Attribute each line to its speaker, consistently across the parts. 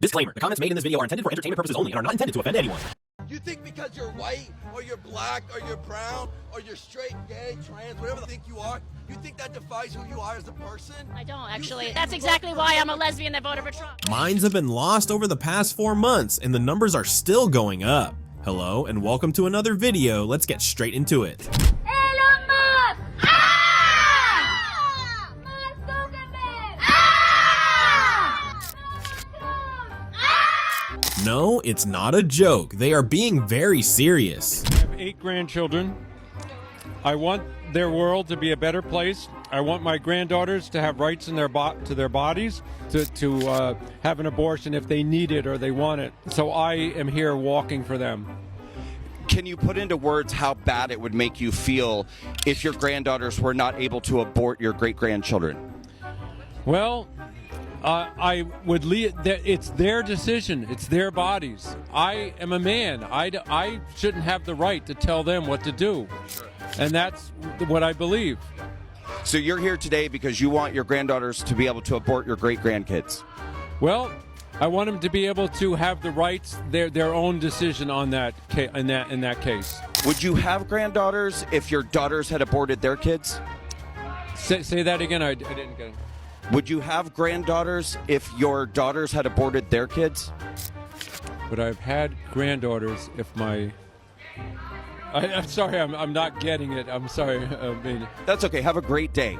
Speaker 1: Disclaimer, the comments made in this video are intended for entertainment purposes only and are not intended to offend anyone.
Speaker 2: You think because you're white, or you're black, or you're brown, or you're straight, gay, trans, whatever you think you are, you think that defines who you are as a person?
Speaker 3: I don't, actually. That's exactly why I'm a lesbian that voted for Trump.
Speaker 4: Minds have been lost over the past 4 months, and the numbers are still going up. Hello, and welcome to another video. Let's get straight into it.
Speaker 3: Elon Musk! Ah! Mark Zuckerberg! Ah!
Speaker 4: No, it's not a joke. They are being very serious.
Speaker 5: I have 8 grandchildren. I want their world to be a better place. I want my granddaughters to have rights in their to their bodies, to have an abortion if they need it or they want it. So I am here walking for them.
Speaker 6: Can you put into words how bad it would make you feel if your granddaughters were not able to abort your great-grandchildren?
Speaker 5: Well, I would leave. It's their decision. It's their bodies. I am a man. I shouldn't have the right to tell them what to do. And that's what I believe.
Speaker 6: So you're here today because you want your granddaughters to be able to abort your great-grandkids?
Speaker 5: Well, I want them to be able to have the rights, their own decision on that in that case.
Speaker 6: Would you have granddaughters if your daughters had aborted their kids?
Speaker 5: Say that again. I didn't get it.
Speaker 6: Would you have granddaughters if your daughters had aborted their kids?
Speaker 5: But I've had granddaughters if my... I'm sorry, I'm not getting it. I'm sorry. I mean,
Speaker 6: that's okay. Have a great day.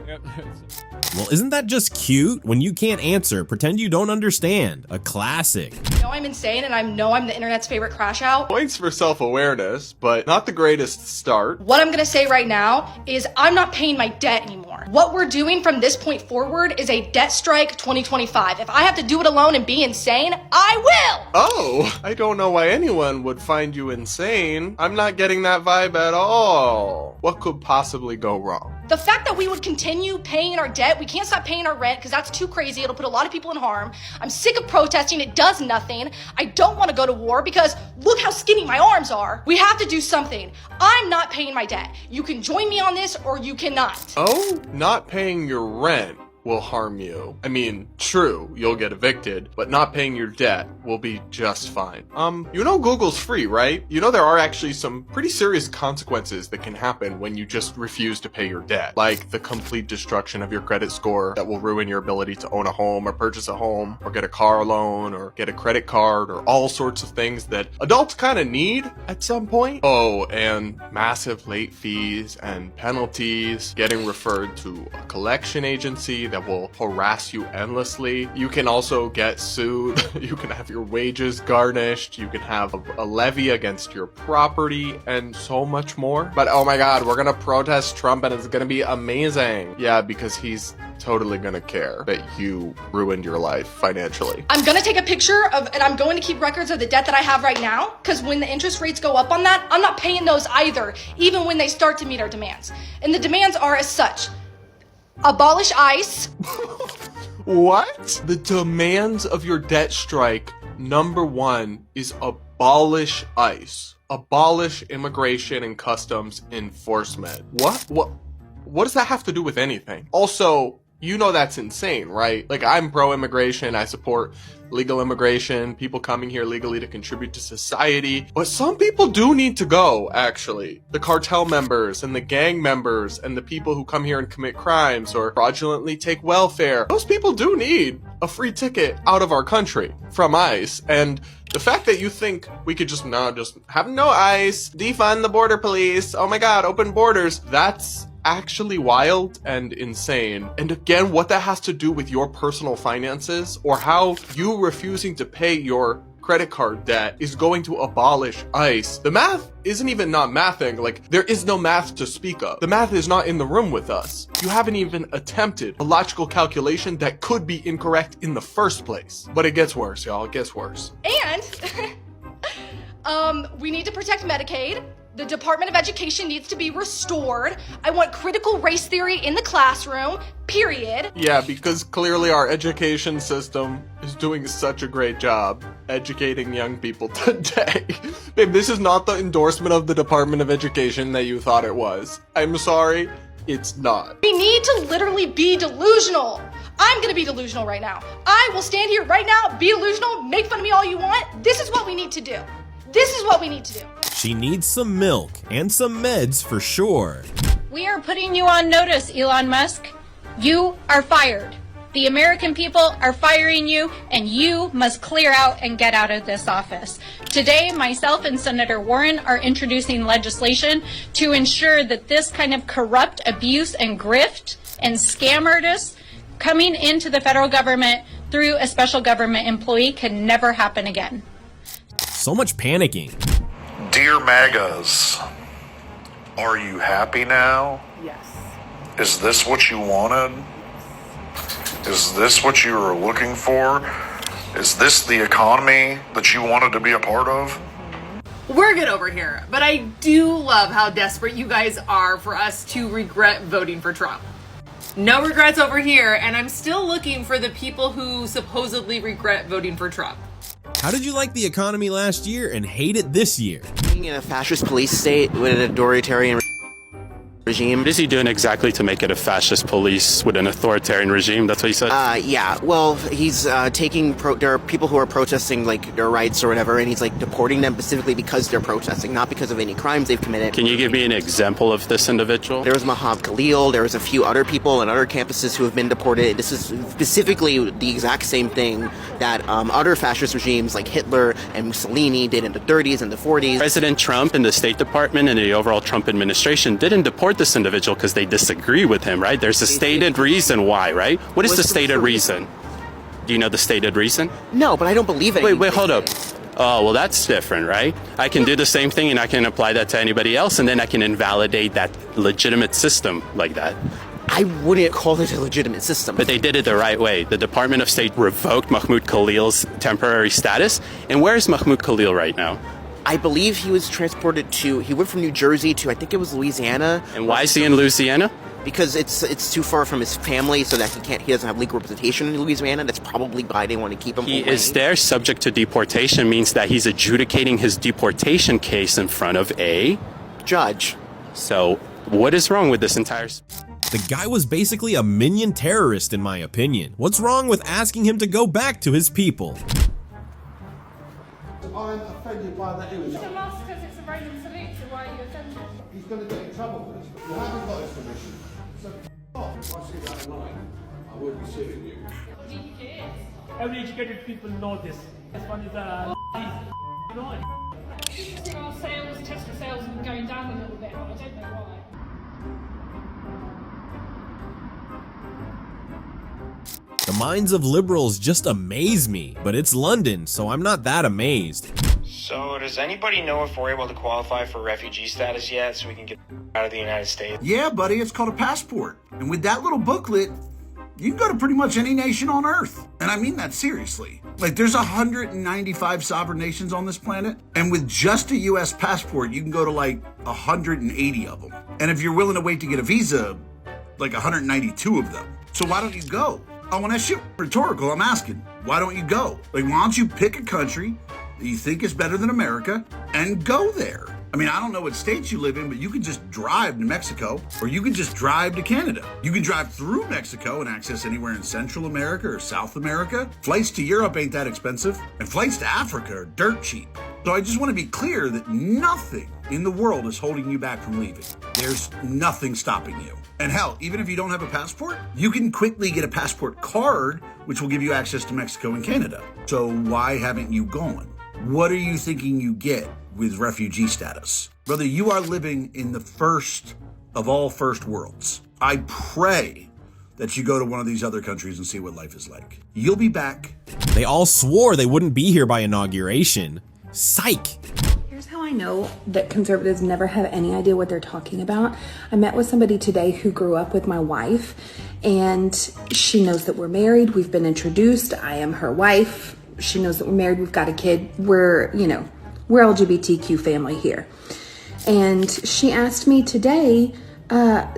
Speaker 4: Well, isn't that just cute? When you can't answer, pretend you don't understand. A classic.
Speaker 7: I know I'm insane and I know I'm the internet's favorite crash out.
Speaker 8: Points for self-awareness, but not the greatest start.
Speaker 7: What I'm gonna say right now is I'm not paying my debt anymore. What we're doing from this point forward is a debt strike 2025. If I have to do it alone and be insane, I will!
Speaker 8: Oh, I don't know why anyone would find you insane. I'm not getting that vibe at all. What could possibly go wrong?
Speaker 7: The fact that we would continue paying our debt, we can't stop paying our rent because that's too crazy. It'll put a lot of people in harm. I'm sick of protesting. It does nothing. I don't want to go to war because look how skinny my arms are. We have to do something. I'm not paying my debt. You can join me on this or you cannot.
Speaker 8: Oh, not paying your rent will harm you. I mean, true, you'll get evicted, but not paying your debt will be just fine. You know Google's free, right? You know there are actually some pretty serious consequences that can happen when you just refuse to pay your debt, like the complete destruction of your credit score that will ruin your ability to own a home or purchase a home or get a car loan or get a credit card or all sorts of things that adults kind of need at some point. Oh, and massive late fees and penalties, getting referred to a collection agency that will harass you endlessly. You can also get sued. You can have your wages garnished. You can have a levy against your property and so much more. But oh my God, we're gonna protest Trump and it's gonna be amazing. Yeah, because he's totally gonna care that you ruined your life financially.
Speaker 7: I'm gonna take a picture of, and I'm going to keep records of the debt that I have right now, because when the interest rates go up on that, I'm not paying those either, even when they start to meet our demands. And the demands are as such. Abolish ICE.
Speaker 8: What? The demands of your debt strike, number 1 is abolish ICE. Abolish immigration and customs enforcement. What does that have to do with anything? Also, you know that's insane, right? Like, I'm pro-immigration, I support legal immigration, people coming here legally to contribute to society, but some people do need to go, actually. The cartel members and the gang members and the people who come here and commit crimes or fraudulently take welfare, those people do need a free ticket out of our country from ICE. And the fact that you think we could just have no ICE, defund the border police, oh my God, open borders, that's actually wild and insane. And again, what that has to do with your personal finances or how you refusing to pay your credit card debt is going to abolish ICE. The math isn't even not mathing. Like, there is no math to speak of. The math is not in the room with us. You haven't even attempted a logical calculation that could be incorrect in the first place. But it gets worse, y'all. It gets worse.
Speaker 7: And we need to protect Medicaid. The Department of Education needs to be restored. I want critical race theory in the classroom, period.
Speaker 8: Yeah, because clearly our education system is doing such a great job educating young people today. Babe, this is not the endorsement of the Department of Education that you thought it was. I'm sorry, it's not.
Speaker 7: We need to literally be delusional. I'm gonna be delusional right now. I will stand here right now, be delusional, make fun of me all you want. This is what we need to do. This is what we need to do.
Speaker 4: She needs some milk and some meds for sure.
Speaker 3: We are putting you on notice, Elon Musk. You are fired. The American people are firing you, and you must clear out and get out of this office. Today, myself and Senator Warren are introducing legislation to ensure that this kind of corrupt abuse and grift and scam artists coming into the federal government through a special government employee can never happen again.
Speaker 4: So much panicking.
Speaker 9: Dear MAGAs, are you happy now?
Speaker 10: Yes.
Speaker 9: Is this what you wanted? Is this what you were looking for? Is this the economy that you wanted to be a part of?
Speaker 10: We're good over here, but I do love how desperate you guys are for us to regret voting for Trump. No regrets over here, and I'm still looking for the people who supposedly regret voting for Trump.
Speaker 4: How did you like the economy last year and hate it this year?
Speaker 11: Being in a fascist police state with an authoritarian regime.
Speaker 12: What is he doing exactly to make it a fascist police with an authoritarian regime? That's what he said?
Speaker 11: Yeah. Well, he's taking... there are people who are protesting, like, their rights or whatever, and he's, like, deporting them specifically because they're protesting, not because of any crimes they've committed.
Speaker 12: Can you give me an example of this individual?
Speaker 11: There was Mahab Khalil. There was a few other people on other campuses who have been deported. This is specifically the exact same thing that other fascist regimes like Hitler and Mussolini did in the 30s and the 40s.
Speaker 12: President Trump and the State Department and the overall Trump administration didn't deport this individual because they disagree with him, right? There's a stated reason why, right? What is the stated reason? Do you know the stated reason?
Speaker 11: No, but I don't believe it.
Speaker 12: Wait, hold up. Oh, well, that's different, right? I can do the same thing and I can apply that to anybody else, and then I can invalidate that legitimate system like that.
Speaker 11: I wouldn't call it a legitimate system.
Speaker 12: But they did it the right way. The Department of State revoked Mahmoud Khalil's temporary status. And where is Mahmoud Khalil right now?
Speaker 11: I believe he was transported to... He went from New Jersey to, I think it was Louisiana.
Speaker 12: And why is he in Louisiana?
Speaker 11: Because it's too far from his family, so that he doesn't have legal representation in Louisiana. That's probably why they want to keep him away.
Speaker 12: He is there subject to deportation, means that he's adjudicating his deportation case in front of a...
Speaker 11: judge.
Speaker 12: So, what is wrong with this entire...
Speaker 4: The guy was basically a minion terrorist in my opinion. What's wrong with asking him to go back to his people?
Speaker 13: I'm offended by that image.
Speaker 14: Mr. Musk says it's a Roman salute, so why are you offended?
Speaker 13: He's going to get in trouble for this. You haven't got his permission. So off. If I see that tonight, I will be suing you.
Speaker 14: Only educated people know this. This one is a noise. Our sales, Tesla sales have been going down a little bit, but I don't know why.
Speaker 4: The minds of liberals just amaze me, but it's London, so I'm not that amazed.
Speaker 15: So, does anybody know if we're able to qualify for refugee status yet so we can get out of the United States?
Speaker 16: Yeah, buddy, it's called a passport. And with that little booklet, you can go to pretty much any nation on Earth. And I mean that seriously. Like, there's 195 sovereign nations on this planet, and with just a U.S. passport, you can go to like 180 of them. And if you're willing to wait to get a visa, like 192 of them. So why don't you go? Oh, when that shit rhetorical, I'm asking, why don't you go? Like, why don't you pick a country that you think is better than America and go there? I mean, I don't know what states you live in, but you can just drive to Mexico, or you can just drive to Canada. You can drive through Mexico and access anywhere in Central America or South America. Flights to Europe ain't that expensive, and flights to Africa are dirt cheap. So I just want to be clear that nothing in the world is holding you back from leaving. There's nothing stopping you. And hell, even if you don't have a passport, you can quickly get a passport card, which will give you access to Mexico and Canada. So why haven't you gone? What are you thinking you get with refugee status? Brother, you are living in the first of all first worlds. I pray that you go to one of these other countries and see what life is like. You'll be back.
Speaker 4: They all swore they wouldn't be here by inauguration. Psych.
Speaker 17: Here's how I know that conservatives never have any idea what they're talking about. I met with somebody today who grew up with my wife, and she knows that we're married. We've been introduced. I am her wife. She knows that we're married. We've got a kid. We're LGBTQ family here. And she asked me today,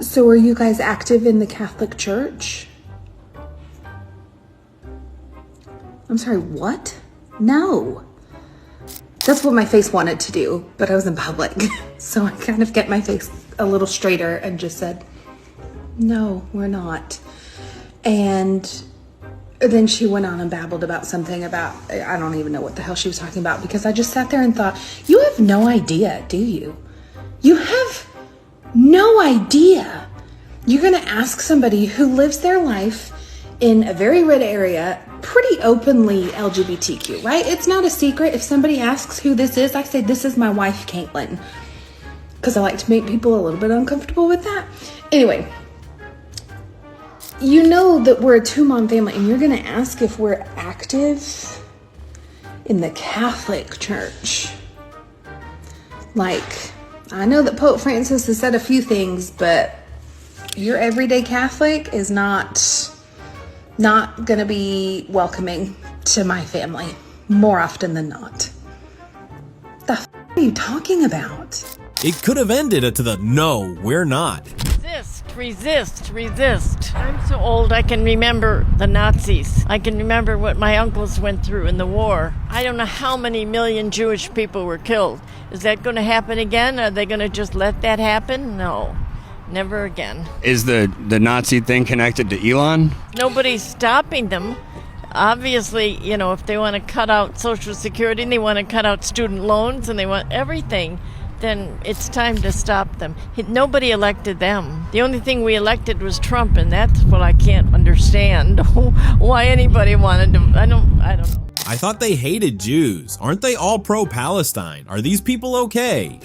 Speaker 17: so are you guys active in the Catholic Church? I'm sorry, what? No. That's what my face wanted to do, but I was in public. So I kind of kept my face a little straighter and just said, no, we're not. And then she went on and babbled about something about, I don't even know what the hell she was talking about, because I just sat there and thought, you have no idea, do you? You have no idea. You're going to ask somebody who lives their life in a very red area, pretty openly LGBTQ, right? It's not a secret. If somebody asks who this is, I say, this is my wife, Caitlin. Because I like to make people a little bit uncomfortable with that. Anyway, you know that we're a two-mom family, and you're going to ask if we're active in the Catholic Church. Like, I know that Pope Francis has said a few things, but your everyday Catholic is not going to be welcoming to my family more often than not. The f*** are you talking about?
Speaker 4: It could have ended to the no, we're not.
Speaker 18: Resist. I'm so old I can remember the Nazis. I can remember what my uncles went through in the war. I don't know how many million Jewish people were killed. Is that going to happen again? Are they going to just let that happen? No, never again.
Speaker 19: Is the Nazi thing connected to Elon?
Speaker 18: Nobody's stopping them. Obviously, you know, if they want to cut out Social Security and they want to cut out student loans and they want everything, then it's time to stop them. Nobody elected them. The only thing we elected was Trump, and that's what I can't understand. Why anybody wanted to. I don't know.
Speaker 4: I thought they hated Jews. Aren't they all pro-Palestine? Are these people okay?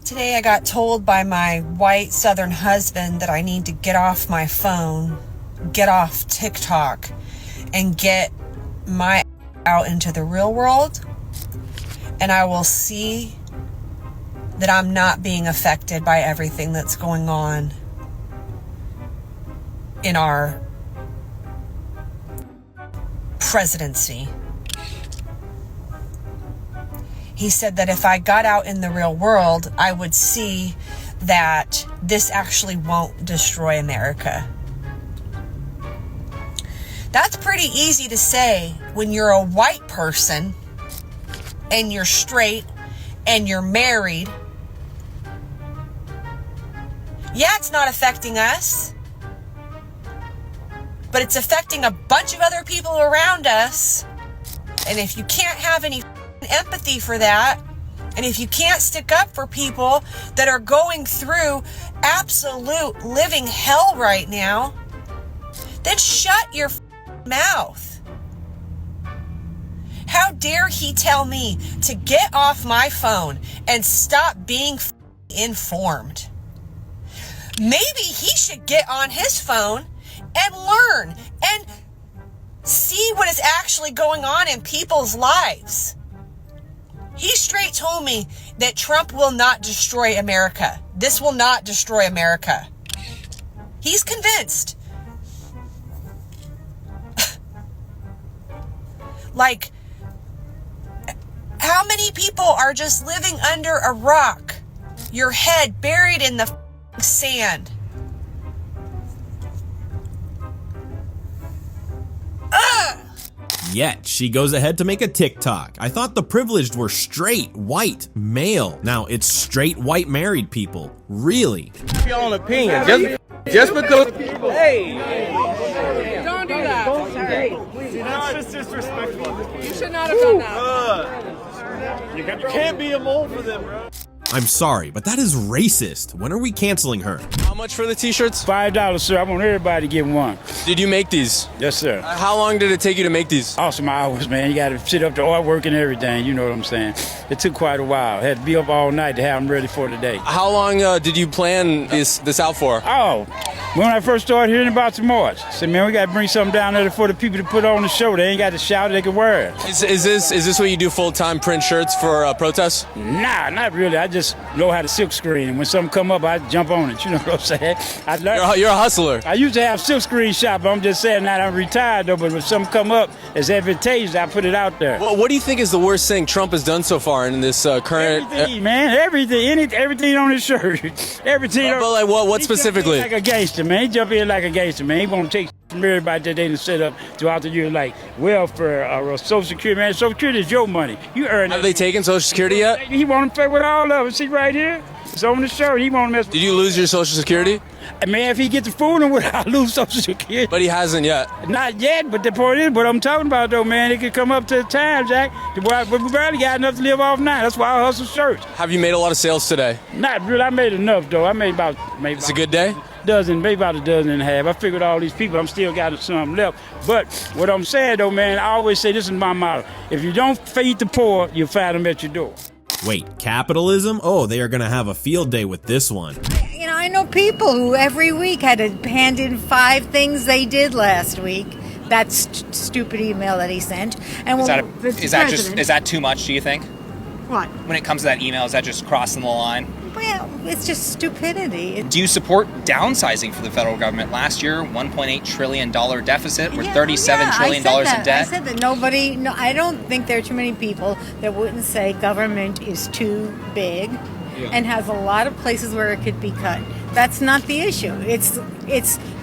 Speaker 20: Today I got told by my white Southern husband that I need to get off my phone, get off TikTok, and get my out into the real world, and I will see that I'm not being affected by everything that's going on in our presidency. He said that if I got out in the real world, I would see that this actually won't destroy America. That's pretty easy to say when you're a white person and you're straight and you're married. Yeah, it's not affecting us, but it's affecting a bunch of other people around us. And if you can't have any empathy for that, and if you can't stick up for people that are going through absolute living hell right now, then shut your mouth. How dare he tell me to get off my phone and stop being informed? Maybe he should get on his phone and learn and see what is actually going on in people's lives. He straight told me that Trump will not destroy America. This will not destroy America. He's convinced. Like, how many people are just living under a rock, your head buried in the sand?
Speaker 4: Yet, she goes ahead to make a TikTok. I thought the privileged were straight, white, male. Now it's straight, white, married people. Really?
Speaker 21: Your own opinion. Just because. Hey!
Speaker 22: Don't do that.
Speaker 21: That's just disrespectful.
Speaker 22: You should not have done that.
Speaker 21: You can't be a mole for them, bro.
Speaker 4: I'm sorry, but that is racist. When are we canceling her?
Speaker 23: How much for the t-shirts?
Speaker 24: $5, sir. I want everybody to get one.
Speaker 23: Did you make these?
Speaker 24: Yes, sir.
Speaker 23: How long did it take you to make these?
Speaker 24: Awesome hours, man. You got to sit up to artwork and everything. You know what I'm saying? It took quite a while. I had to be up all night to have them ready for today.
Speaker 23: How long did you plan this out for?
Speaker 24: Oh, when I first started hearing about the march, I said, man, we got to bring something down there for the people to put on the show. They ain't got to shout, they can wear it.
Speaker 23: Is this what you do full-time, print shirts for protests?
Speaker 24: Nah, not really. I just know how to silk screen, and when something come up, I jump on it. You know what I'm saying?
Speaker 23: You're a hustler.
Speaker 24: I used to have silk screen shop, but I'm just saying that I'm retired though. But when something come up, it's advantageous. I put it out there.
Speaker 23: Well, what do you think is the worst thing Trump has done so far in this current?
Speaker 24: Everything, man. Everything on his shirt. Everything.
Speaker 23: But like what specifically?
Speaker 24: Like a gangster, man. He jump in like a gangster, man. He won't take Everybody that they done set up throughout the year, like welfare or Social Security. Man, Social Security is your money. You earn it.
Speaker 23: Have they taken Social Security yet?
Speaker 24: He want to pay with all of it. See right here? It's on the show. He won't mess.
Speaker 23: Did you lose your Social Security?
Speaker 24: Man, if he gets the fooling with, I'll lose Social Security.
Speaker 23: But he hasn't yet.
Speaker 24: Not yet, but the point is, what I'm talking about, though, man, it could come up to the time, Jack. But we barely got enough to live off now. That's why I hustle shirts.
Speaker 23: Have you made a lot of sales today?
Speaker 24: Not really. I made enough, though. I made about
Speaker 23: It's a good day?
Speaker 24: maybe about a dozen and a half. I figured all these people, I'm still got some left. But what I'm saying, though, man, I always say this is my motto. If you don't feed the poor, you'll find them at your door.
Speaker 4: Wait, capitalism? Oh, they are gonna have a field day with this one.
Speaker 1: You know, I know people who every week had to hand in 5 things they did last week. That stupid email that he sent. And
Speaker 2: is that too much, do you think?
Speaker 1: What?
Speaker 2: When it comes to that email, is that just crossing the line?
Speaker 1: Well, it's just stupidity.
Speaker 2: Do you support downsizing for the federal government? Last year, $1.8 trillion deficit. We're $37 trillion in debt.
Speaker 1: I said that I don't think there are too many people that wouldn't say government is too big and has a lot of places where it could be cut. That's not the issue. It's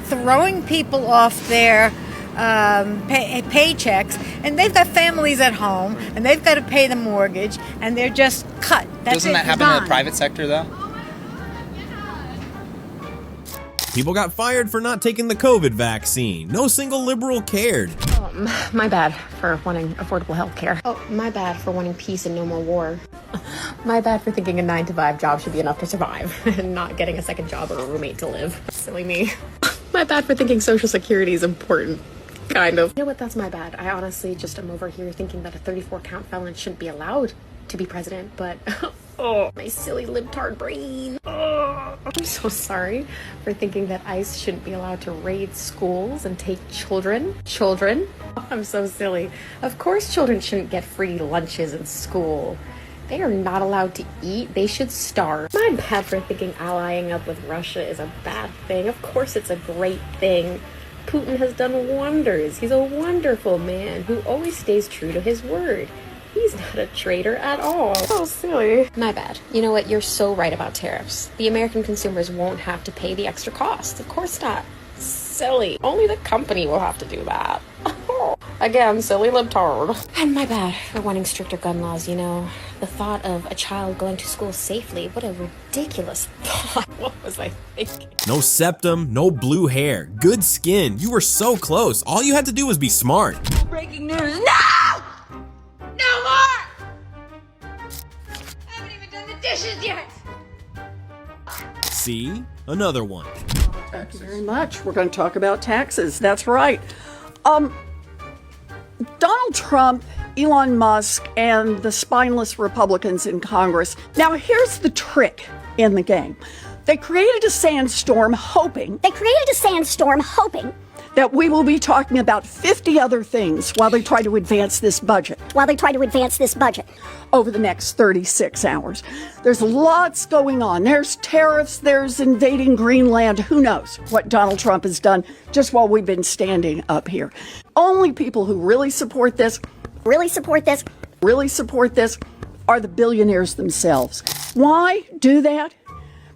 Speaker 1: throwing people off their paychecks, and they've got families at home, and they've got to pay the mortgage, and they're just cut.
Speaker 2: Doesn't that happen in the private sector, though?
Speaker 4: People got fired for not taking the COVID vaccine. No single liberal cared.
Speaker 5: Oh, my bad for wanting affordable health care. Oh, my bad for wanting peace and no more war. My bad for thinking a 9-to-5 job should be enough to survive and not getting a second job or a roommate to live. Silly me. My bad for thinking Social Security is important. Kind of. You know what? That's my bad. I honestly just am over here thinking that a 34-count felon shouldn't be allowed to be president, but oh, my silly libtard brain. Oh, I'm so sorry for thinking that ICE shouldn't be allowed to raid schools and take children. Oh, I'm so silly. Of course children shouldn't get free lunches in school. They are not allowed to eat. They should starve. My bad for thinking allying up with Russia is a bad thing. Of course it's a great thing. Putin has done wonders. He's a wonderful man who always stays true to his word. He's not a traitor at all. So silly. My bad. You know what? You're so right about tariffs. The American consumers won't have to pay the extra cost. Of course not. Silly. Only the company will have to do that. Again, silly libtard. And my bad for wanting stricter gun laws, you know. The thought of a child going to school safely, what a ridiculous thought. What was I thinking?
Speaker 4: No septum, no blue hair, good skin. You were so close. All you had to do was be smart.
Speaker 6: Breaking news. No! No more! I haven't even done the dishes yet.
Speaker 4: See? Another one.
Speaker 25: Thank you very much. We're going to talk about taxes. That's right. Donald Trump, Elon Musk, and the spineless Republicans in Congress. Now, here's the trick in the game. They created a sandstorm hoping that we will be talking about 50 other things while they try to advance this budget. Over the next 36 hours. There's lots going on. There's tariffs, there's invading Greenland. Who knows what Donald Trump has done just while we've been standing up here. Only people who really support this are the billionaires themselves. Why do that?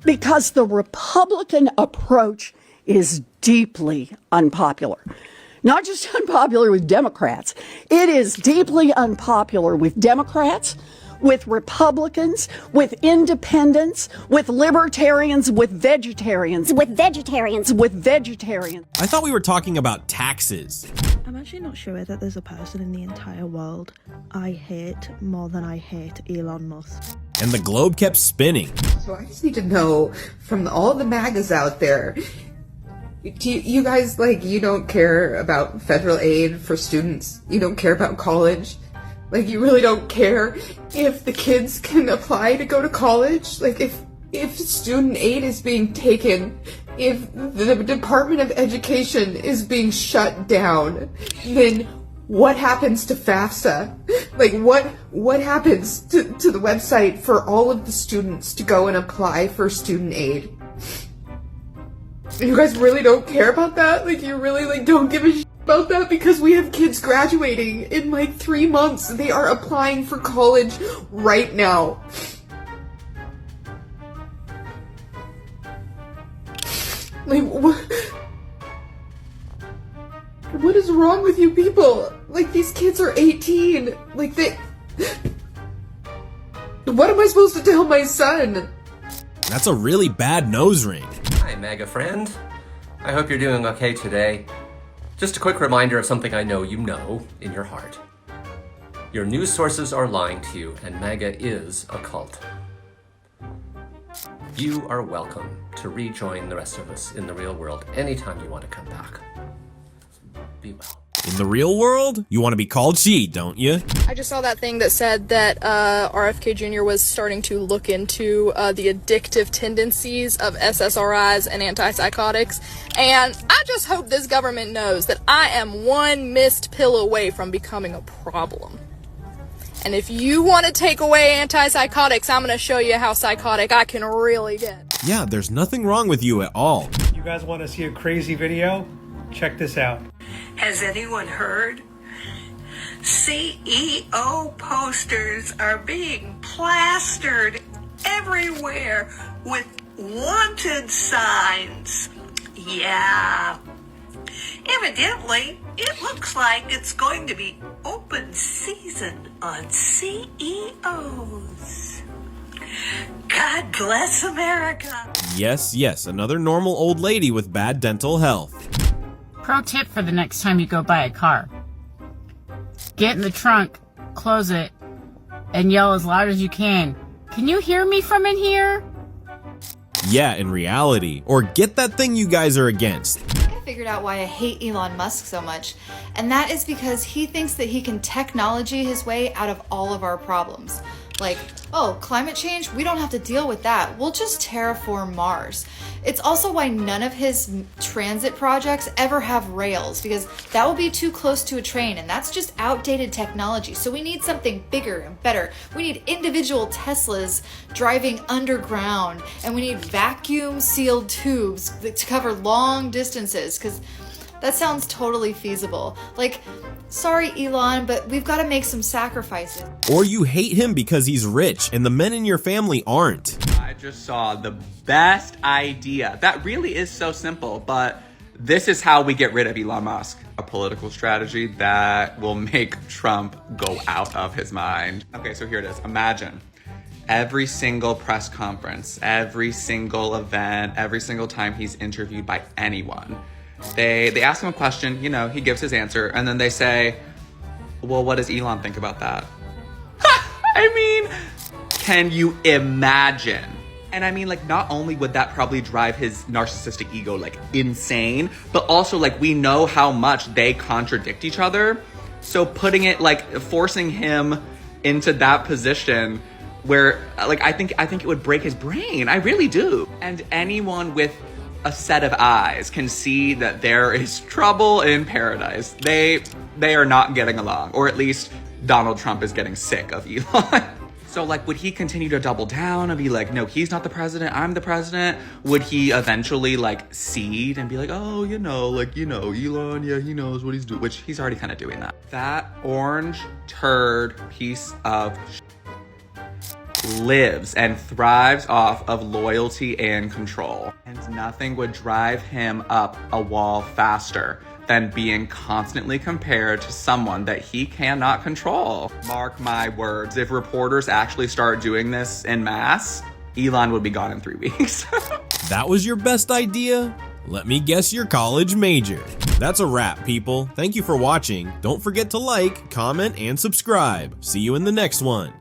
Speaker 25: Because the Republican approach is deeply unpopular. Not just unpopular with Democrats. It is deeply unpopular with Democrats, with Republicans, with independents, with libertarians, with vegetarians.
Speaker 4: I thought we were talking about taxes.
Speaker 26: I'm actually not sure that there's a person in the entire world I hate more than I hate Elon Musk.
Speaker 4: And the globe kept spinning.
Speaker 27: So I just need to know from all the MAGAs out there, you guys, you don't care about federal aid for students? You don't care about college? You really don't care if the kids can apply to go to college? If student aid is being taken, if the Department of Education is being shut down, then what happens to FAFSA? What happens to the website for all of the students to go and apply for student aid? You guys really don't care about that? You really don't give a shit about that? Because we have kids graduating in 3 months. They are applying for college right now. What is wrong with you people? Like, these kids are 18. Like, what am I supposed to tell my son?
Speaker 4: That's a really bad nose ring.
Speaker 3: Hi, MAGA friend. I hope you're doing okay today. Just a quick reminder of something I know you know in your heart. Your news sources are lying to you, and MAGA is a cult. You are welcome to rejoin the rest of us in the real world anytime you want to come back. Be well.
Speaker 4: In the real world, you want to be called she, don't you?
Speaker 7: I just saw that thing that said that RFK Jr. was starting to look into the addictive tendencies of SSRIs and antipsychotics, and I just hope this government knows that I am one missed pill away from becoming a problem. And if you want to take away antipsychotics, I'm going to show you how psychotic I can really get.
Speaker 4: Yeah, there's nothing wrong with you at all.
Speaker 8: You guys want to see a crazy video? Check this out.
Speaker 9: Has anyone heard? CEO posters are being plastered everywhere with wanted signs. Yeah. Evidently, it looks like it's going to be open season on CEOs. God bless America.
Speaker 4: Yes, another normal old lady with bad dental health.
Speaker 10: Pro tip for the next time you go buy a car. Get in the trunk, close it, and yell as loud as you can. Can you hear me from in here?
Speaker 4: Yeah, in reality. Or get that thing you guys are against.
Speaker 11: I figured out why I hate Elon Musk so much, and that is because he thinks that he can technology his way out of all of our problems. Like, oh, climate change? We don't have to deal with that. We'll just terraform Mars. It's also why none of his transit projects ever have rails, because that would be too close to a train, and that's just outdated technology. So we need something bigger and better. We need individual Teslas driving underground, and we need vacuum-sealed tubes to cover long distances, because that sounds totally feasible. Like, sorry, Elon, but we've got to make some sacrifices.
Speaker 4: Or you hate him because he's rich and the men in your family aren't.
Speaker 12: I just saw the best idea. That really is so simple, but this is how we get rid of Elon Musk. A political strategy that will make Trump go out of his mind. Okay, so here it is. Imagine every single press conference, every single event, every single time he's interviewed by anyone, They ask him a question, you know, he gives his answer, and then they say, well, what does Elon think about that? I mean, can you imagine? And I mean, like, not only would that probably drive his narcissistic ego, like, insane, but also, like, we know how much they contradict each other. So putting it, like, forcing him into that position where, like, I think it would break his brain. I really do. And anyone with a set of eyes can see that there is trouble in paradise. They are not getting along, or at least Donald Trump is getting sick of Elon. So, like, would he continue to double down and be like, no, he's not the president, I'm the president? Would he eventually, like, cede and be like, oh, Elon, yeah, he knows what he's doing, which he's already kind of doing that. That orange turd piece of lives and thrives off of loyalty and control. And nothing would drive him up a wall faster than being constantly compared to someone that he cannot control. Mark my words, if reporters actually start doing this en masse, Elon would be gone in 3 weeks.
Speaker 4: That was your best idea? Let me guess your college major. That's a wrap, people. Thank you for watching. Don't forget to like, comment, and subscribe. See you in the next one.